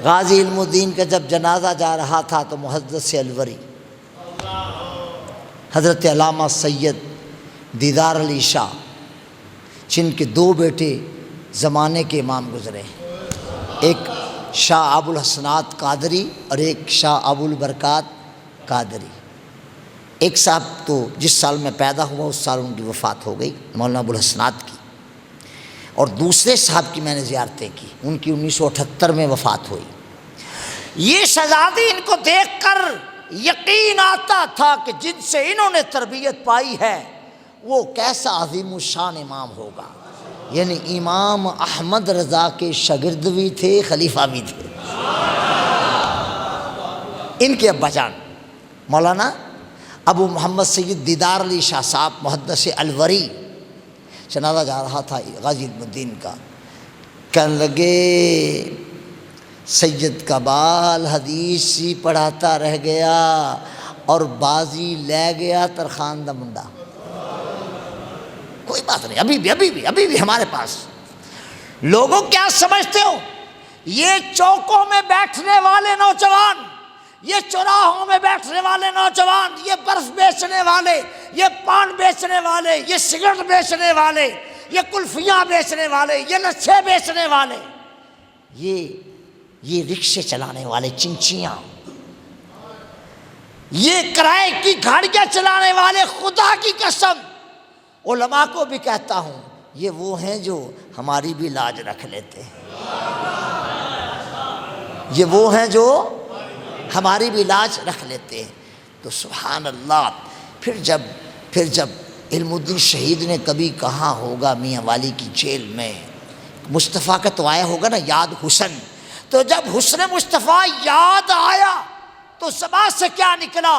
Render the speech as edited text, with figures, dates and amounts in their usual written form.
غازی علم الدین کا جب جنازہ جا رہا تھا تو محدث الوری حضرت علامہ سید دیدار علی شاہ، جن کے دو بیٹے زمانے کے امام گزرے ہیں، ایک شاہ ابو الحسنات قادری اور ایک شاہ ابو البرکات قادری۔ ایک صاحب تو جس سال میں پیدا ہوا اس سال ان کی وفات ہو گئی، مولانا ابو الحسنات کی، اور دوسرے صاحب کی میں نے زیارتیں کی، ان کی 1978 میں وفات ہوئی۔ یہ شہزادی ان کو دیکھ کر یقین آتا تھا کہ جن سے انہوں نے تربیت پائی ہے وہ کیسا عظیم الشان امام ہوگا، یعنی امام احمد رضا کے شاگرد بھی تھے، خلیفہ بھی تھے۔ ان کے ابا جان مولانا ابو محمد سید دیدار علی شاہ صاحب محدث الوری، جنازہ جا رہا تھا غازی علم الدین کا، کہنے لگے سید کا بال حدیث ہی پڑھاتا رہ گیا اور بازی لے گیا ترخان دا منڈا۔ کوئی بات نہیں، ابھی بھی ہمارے پاس لوگوں کیا سمجھتے ہو، یہ چوکوں میں بیٹھنے والے نوجوان، یہ چوراہوں میں بیٹھنے والے نوجوان، یہ برف بیچنے والے، یہ پان بیچنے والے، یہ سگریٹ بیچنے والے، یہ کلفیاں بیچنے والے، یہ لچھے بیچنے والے، یہ رکشے چلانے والے، چنچیاں، یہ کرائے کی گاڑیاں چلانے والے، خدا کی قسم علماء کو بھی کہتا ہوں یہ وہ ہیں جو ہماری بھی لاج رکھ لیتے ہیں، یہ وہ ہیں جو ہماری بھی لاج رکھ لیتے ہیں۔ تو سبحان اللہ، پھر جب علم الدین شہید نے کبھی کہا ہوگا میاں والی کی جیل میں، مصطفیٰ کا تو آیا ہوگا نا یاد حسن، تو جب حسن مصطفیٰ یاد آیا تو زبان سے کیا نکلا،